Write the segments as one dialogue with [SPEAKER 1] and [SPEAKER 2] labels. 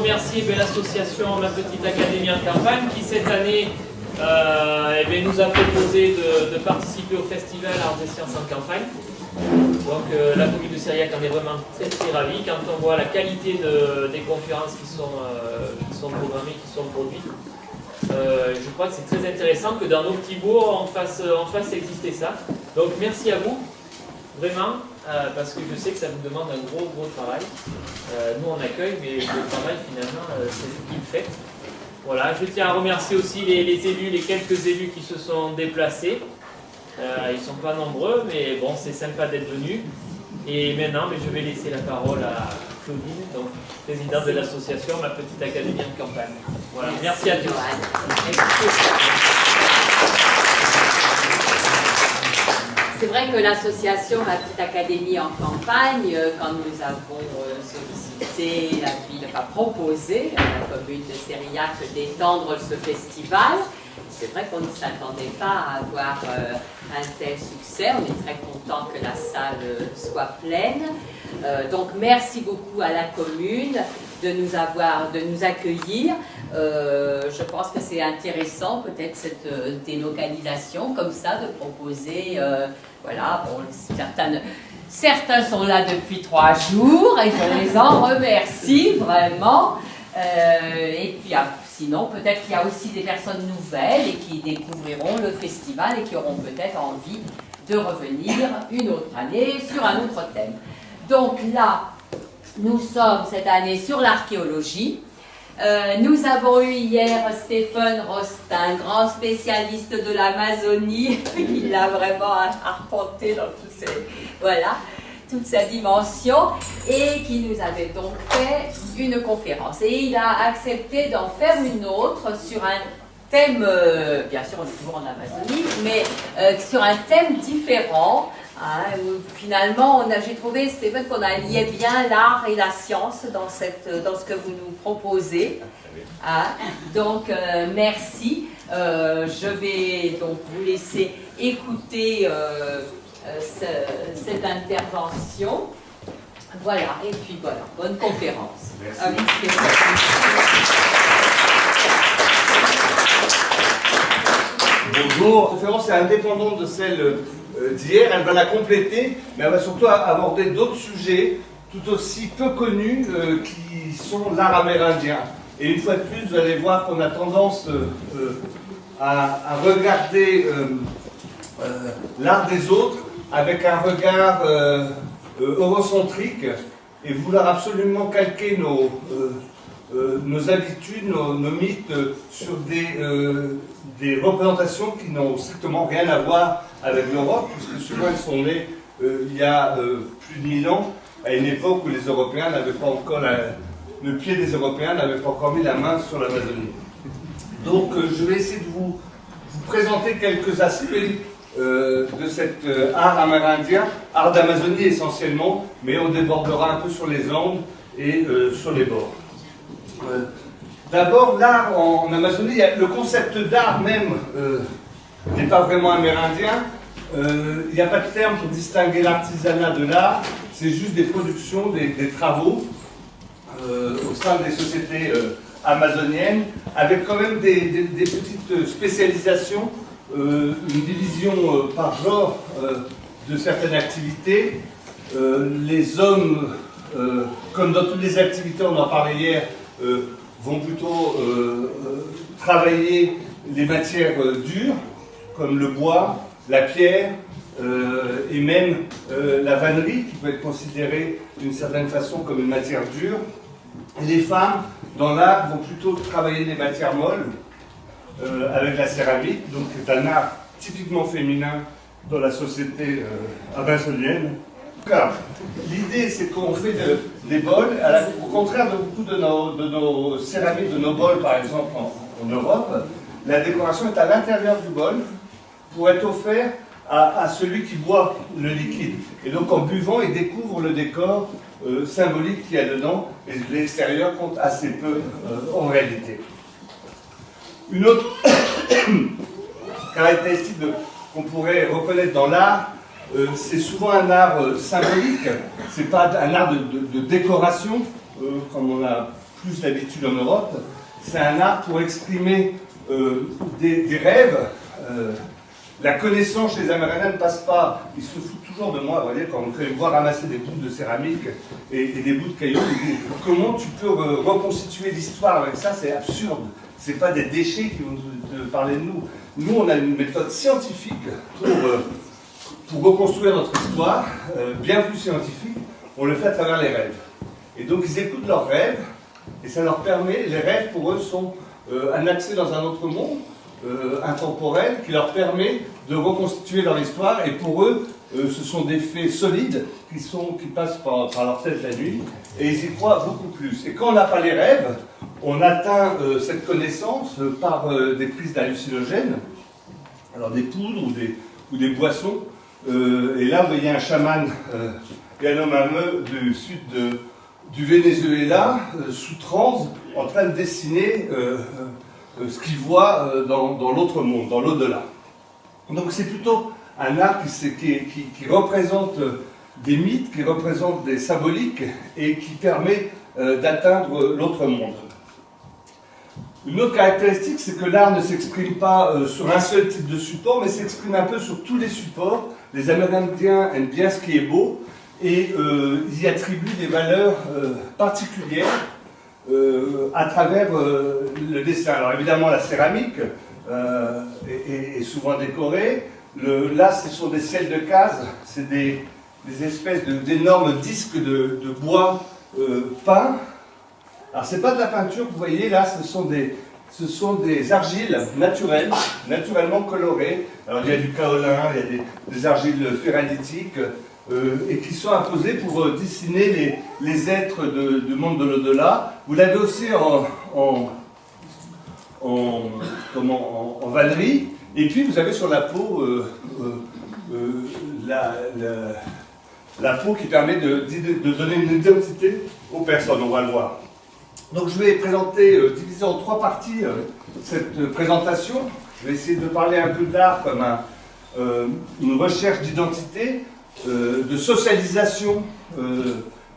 [SPEAKER 1] remercier l'association Ma Petite Académie en Campagne qui cette année nous a proposé de participer au festival Arts et Sciences en Campagne. Donc la commune de Sériac en est vraiment très ravie quand on voit la qualité des conférences qui sont programmées, qui sont produites. Je crois que c'est très intéressant que dans nos petits bourgs on fasse exister ça. Donc merci à vous, vraiment, parce que je sais que ça vous demande un gros travail. Nous on accueille, mais le travail finalement c'est ce qu'il fait. Voilà, je tiens à remercier aussi les élus, les quelques élus qui se sont déplacés. Ils ne sont pas nombreux, mais bon, c'est sympa d'être venus. Et maintenant, je vais laisser la parole à Claudine, donc présidente de l'association Ma Petite Académie en Campagne. Voilà, merci à tous.
[SPEAKER 2] C'est vrai que l'association Ma Petite Académie en Campagne, quand nous avons sollicité la ville, enfin proposé à la commune de Sériac d'étendre ce festival, c'est vrai qu'on ne s'attendait pas à avoir un tel succès. On est très content que la salle soit pleine. Donc merci beaucoup à la commune de nous accueillir. Je pense que c'est intéressant peut-être cette délocalisation comme ça, de proposer, voilà, bon, certains sont là depuis 3 jours et je les en remercie vraiment. Et puis sinon, peut-être qu'il y a aussi des personnes nouvelles et qui découvriront le festival et qui auront peut-être envie de revenir une autre année sur un autre thème. Donc là, nous sommes cette année sur l'archéologie. Nous avons eu hier Stéphane Rostin, grand spécialiste de l'Amazonie. Il a vraiment arpenté dans toute sa dimension, et qui nous avait donc fait une conférence. Et il a accepté d'en faire une autre sur un thème, bien sûr on est toujours en Amazonie, mais sur un thème différent, hein, où finalement j'ai trouvé, Stéphane, qu'on alliait bien l'art et la science dans ce que vous nous proposez. Hein. Donc merci. Je vais donc vous laisser écouter cette intervention. Voilà, et puis voilà, bonne conférence.
[SPEAKER 3] Merci. Bonjour, la conférence est indépendante de celle d'hier, elle va la compléter, mais elle va surtout aborder d'autres sujets tout aussi peu connus qui sont l'art amérindien. Et une fois de plus, vous allez voir qu'on a tendance à regarder l'art des autres avec un regard eurocentrique et vouloir absolument calquer nos habitudes, nos mythes sur des représentations qui n'ont strictement rien à voir avec l'Europe, puisque souvent elles sont nées il y a plus de 1000 ans, à une époque où les Européens n'avaient pas encore le pied des Européens n'avait pas encore mis la main sur l'Amazonie. Donc je vais essayer de vous présenter quelques aspects de cet art amérindien, art d'Amazonie essentiellement, mais on débordera un peu sur les Andes et sur les bords. D'abord, l'art en Amazonie, le concept d'art même n'est pas vraiment amérindien. Il n'y a pas de terme pour distinguer l'artisanat de l'art, c'est juste des productions, des travaux au sein des sociétés amazoniennes, avec quand même des petites spécialisations, une division par genre de certaines activités. Les hommes, comme dans toutes les activités, on en parlait hier, vont plutôt travailler les matières dures, comme le bois, la pierre, et même la vannerie, qui peut être considérée d'une certaine façon comme une matière dure. Et les femmes, dans l'art, vont plutôt travailler les matières molles, avec la céramique, donc c'est un art typiquement féminin dans la société amazonienne. L'idée, c'est qu'on fait des bols, au contraire de beaucoup de nos céramiques, de nos bols par exemple en Europe, la décoration est à l'intérieur du bol pour être offert à celui qui boit le liquide. Et donc en buvant, il découvre le décor symbolique qu'il y a dedans, et l'extérieur compte assez peu en réalité. Une autre caractéristique qu'on pourrait reconnaître dans l'art, c'est souvent un art symbolique, c'est pas un art de décoration, comme on a plus d'habitude en Europe. C'est un art pour exprimer des rêves. La connaissance chez les Amérindiens ne passe pas, ils se foutent toujours de moi, vous voyez, quand on me voit ramasser des bouts de céramique et des bouts de cailloux, ils disent, comment tu peux reconstituer l'histoire avec ça, c'est absurde. C'est pas des déchets qui vont te parler de nous. Nous, on a une méthode scientifique pour reconstruire notre histoire, bien plus scientifique, on le fait à travers les rêves. Et donc ils écoutent leurs rêves, et ça leur permet, les rêves pour eux sont un accès dans un autre monde, intemporel, qui leur permet de reconstituer leur histoire, et pour eux, ce sont des faits solides qui passent par leur tête la nuit, et ils y croient beaucoup plus. Et quand on n'a pas les rêves, on atteint cette connaissance par des prises d'hallucinogènes, alors des poudres ou des boissons, et là vous voyez un chaman Yanomami du sud du Venezuela, sous transe, en train de dessiner ce qu'il voit dans l'autre monde, dans l'au-delà. Donc c'est plutôt un art qui représente des mythes, qui représente des symboliques et qui permet d'atteindre l'autre monde. Une autre caractéristique, c'est que l'art ne s'exprime pas sur un seul type de support, mais s'exprime un peu sur tous les supports. Les Amérindiens aiment bien ce qui est beau et ils y attribuent des valeurs particulières à travers le dessin. Alors évidemment, la céramique est souvent décorée. Là, ce sont des selles de case, c'est des espèces d'énormes disques de bois peints. Alors, ce n'est pas de la peinture, vous voyez, là, ce sont des argiles naturelles, naturellement colorées. Alors, il y a du kaolin, il y a des argiles ferralitiques, et qui sont imposées pour dessiner les êtres du monde de l'au-delà. Vous l'avez aussi en vannerie, et puis vous avez sur la peau la peau qui permet de donner une identité aux personnes, on va le voir. Donc je vais présenter, diviser en trois parties cette présentation. Je vais essayer de parler un peu d'art comme une recherche d'identité, de socialisation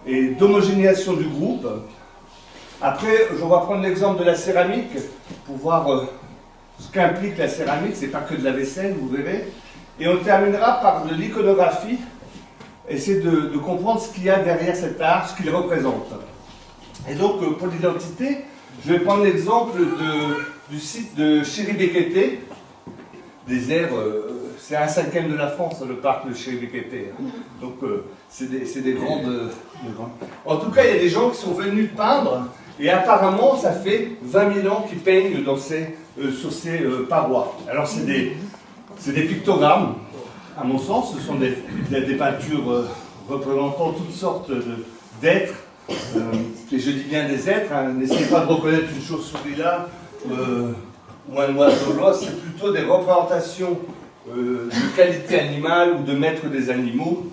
[SPEAKER 3] et d'homogénéisation du groupe. Après, on va prendre l'exemple de la céramique pour voir ce qu'implique la céramique. C'est pas que de la vaisselle, vous verrez. Et on terminera par de l'iconographie, essayer de comprendre ce qu'il y a derrière cet art, ce qu'il représente. Et donc, pour l'identité, je vais prendre l'exemple du site de Chiribekete, désert, c'est 1/5 de la France, le parc de Chiribekete. Donc, c'est des grandes... En tout cas, il y a des gens qui sont venus peindre, et apparemment, ça fait 20 000 ans qu'ils peignent sur ces parois. Alors, c'est des pictogrammes, à mon sens, ce sont des peintures représentant toutes sortes d'êtres. Et je dis bien des êtres, hein, n'essayez pas de reconnaître une chauve-souris là ou un oiseau là, c'est plutôt des représentations de qualité animale ou de maître des animaux.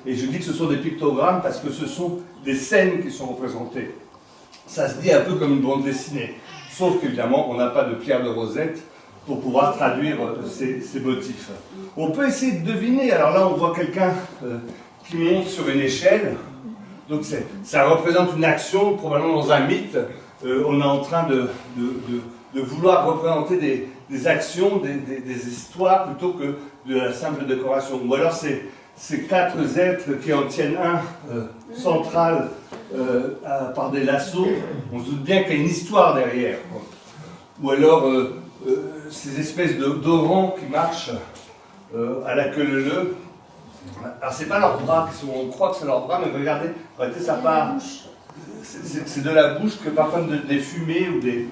[SPEAKER 3] Et je dis que ce sont des pictogrammes parce que ce sont des scènes qui sont représentées. Ça se dit un peu comme une bande dessinée, sauf qu'évidemment on n'a pas de pierre de Rosette pour pouvoir traduire ces motifs. On peut essayer de deviner, alors là on voit quelqu'un qui monte sur une échelle. Donc ça représente une action, probablement dans un mythe. On est en train de vouloir représenter des actions, des histoires, plutôt que de la simple décoration. Ou alors ces quatre êtres qui en tiennent un central par des lassos, on se doute bien qu'il y a une histoire derrière. Ou alors ces espèces d'orans qui marchent à la queue leu-leu. Alors c'est pas leurs bras, on croit que c'est leurs bras, mais regardez, ça part. C'est de la bouche que parfois des fumées ou des.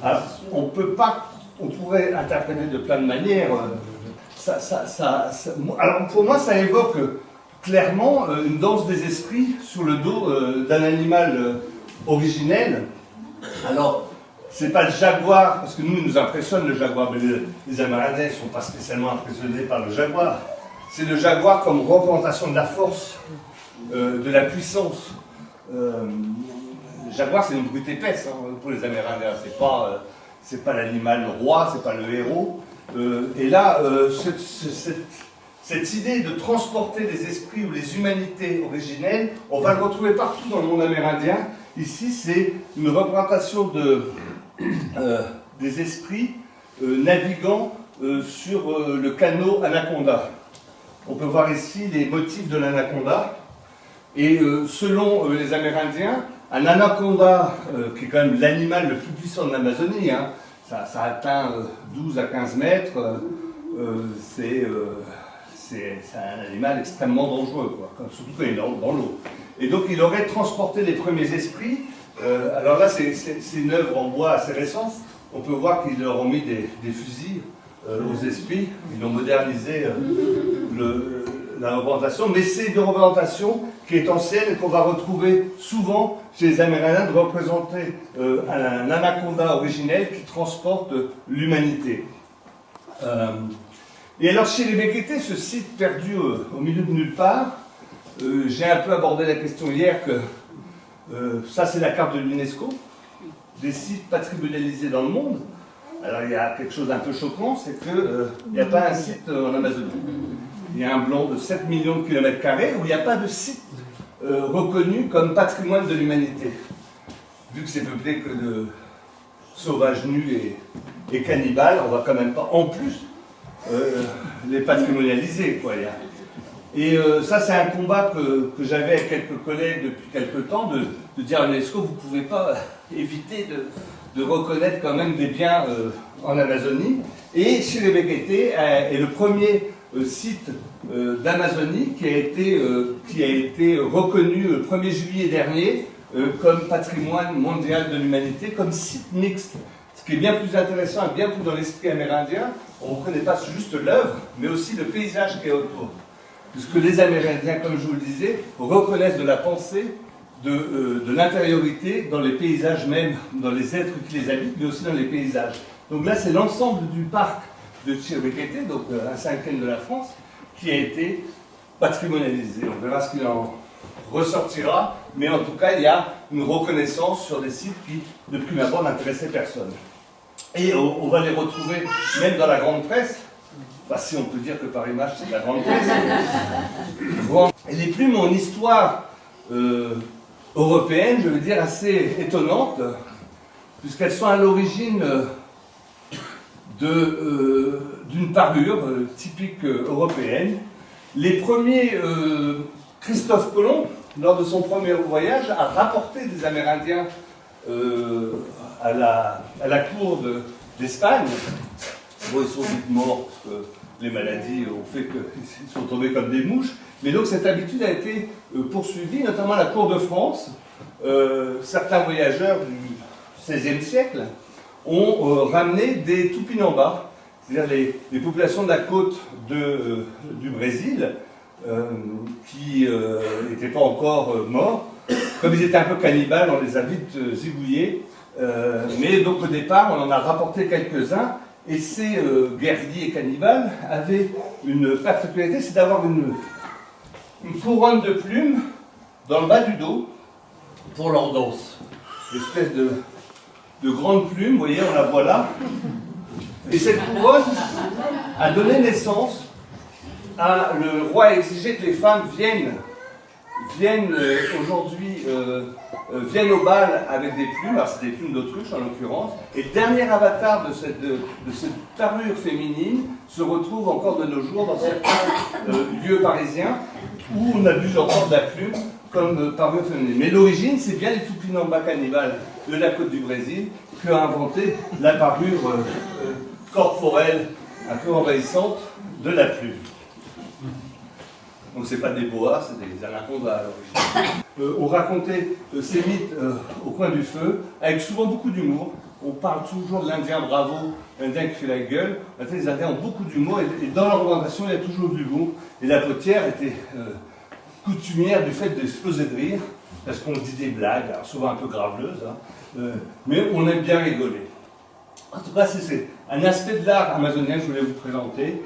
[SPEAKER 3] Alors, on pourrait interpréter de plein de manières. Alors pour moi, ça évoque clairement une danse des esprits sur le dos d'un animal originel. Alors, c'est pas le jaguar, parce que il nous impressionne le jaguar, mais les Amérindiens ne sont pas spécialement impressionnés par le jaguar. C'est le jaguar comme représentation de la force, de la puissance. Le jaguar, c'est une brute épaisse pour les Amérindiens. C'est pas l'animal roi, c'est pas le héros. Et là, cette idée de transporter les esprits ou les humanités originelles, on va le retrouver partout dans le monde amérindien. Ici, c'est une représentation des esprits naviguant sur le canot Anaconda. On peut voir ici les motifs de l'anaconda. Et selon les Amérindiens, un anaconda, qui est quand même l'animal le plus puissant de l'Amazonie, hein, ça atteint 12 à 15 mètres, c'est un animal extrêmement dangereux, quoi, surtout quand il est dans l'eau. Et donc il aurait transporté les premiers esprits. Alors là, c'est une œuvre en bois assez récente. On peut voir qu'ils leur ont mis des fusils aux esprits. Ils ont modernisé la représentation, mais c'est une représentation qui est ancienne et qu'on va retrouver souvent chez les Amérindiens, de représenter un anaconda originel qui transporte l'humanité. Et alors chez les Bekete, ce site perdu au milieu de nulle part, j'ai un peu abordé la question hier que ça c'est la carte de l'UNESCO, des sites patrimonialisés dans le monde. Alors il y a quelque chose d'un peu choquant, c'est qu'il n'y a pas un site en Amazonie. Il y a un blanc de 7 millions de kilomètres carrés où il n'y a pas de site reconnu comme patrimoine de l'humanité. Vu que c'est peuplé que de sauvages nus et cannibales, on va quand même pas en plus les patrimonialiser, quoi. Et ça, c'est un combat que j'avais avec quelques collègues depuis quelques temps, de dire à l'UNESCO, vous ne pouvez pas éviter de reconnaître quand même des biens en Amazonie. Et chez les Bekete est le premier site d'Amazonie qui a été reconnu le 1er juillet dernier comme patrimoine mondial de l'humanité, comme site mixte. Ce qui est bien plus intéressant et bien plus dans l'esprit amérindien, on ne reconnaît pas juste l'œuvre, mais aussi le paysage qui est autour. Puisque les Amérindiens, comme je vous le disais, reconnaissent de la pensée, de l'intériorité dans les paysages même, dans les êtres qui les habitent, mais aussi dans les paysages. Donc là, c'est l'ensemble du parc de Chiribekete, donc un cinquième de la France, qui a été patrimonialisé. On verra ce qu'il en ressortira, mais en tout cas, il y a une reconnaissance sur des sites qui, de prime abord, n'intéressaient personne. Et on va les retrouver même dans la grande presse. Bah, si on peut dire que Paris Match, c'est la grande presse. Et les plumes ont une histoire européenne, je veux dire, assez étonnante, puisqu'elles sont à l'origine d'une parure typique européenne. Les premiers, Christophe Colomb, lors de son premier voyage, a rapporté des Amérindiens à la cour d'Espagne. Bon, ils sont vite morts parce que les maladies ont fait qu'ils sont tombés comme des mouches. Mais donc cette habitude a été poursuivie, notamment à la cour de France. Certains voyageurs du XVIe siècle ont ramené des Tupinambas, c'est-à-dire les populations de la côte du Brésil, qui n'étaient pas encore morts. Comme ils étaient un peu cannibales, on les a vite zigouillés. Mais donc au départ, on en a rapporté quelques-uns. Et ces guerriers cannibales avaient une particularité, c'est d'avoir une couronne de plumes dans le bas du dos pour leur danse. Une espèce de grande plume, vous voyez, on la voit là. Et cette couronne a donné naissance à le roi a exigé que les femmes viennent aujourd'hui viennent au bal avec des plumes, alors c'est des plumes d'autruche en l'occurrence, et le dernier avatar de cette parure féminine se retrouve encore de nos jours dans certains lieux parisiens où on abuse encore de la plume comme parure féminine. Mais l'origine, c'est bien les Tupinambas cannibales de la côte du Brésil qui ont inventé la parure corporelle un peu envahissante de la plume. Donc c'est pas des boas, c'est des anacondas à l'origine. On racontait ces mythes au coin du feu, avec souvent beaucoup d'humour. On parle toujours de l'Indien bravo, l'Indien qui fait la gueule. En fait, les Indiens ont beaucoup d'humour et dans leur représentation, il y a toujours de l'humour. Et la potière était coutumière du fait d'exploser de rire, parce qu'on dit des blagues, alors souvent un peu graveleuses, hein, mais on aime bien rigoler. En tout cas, c'est un aspect de l'art amazonien que je voulais vous présenter.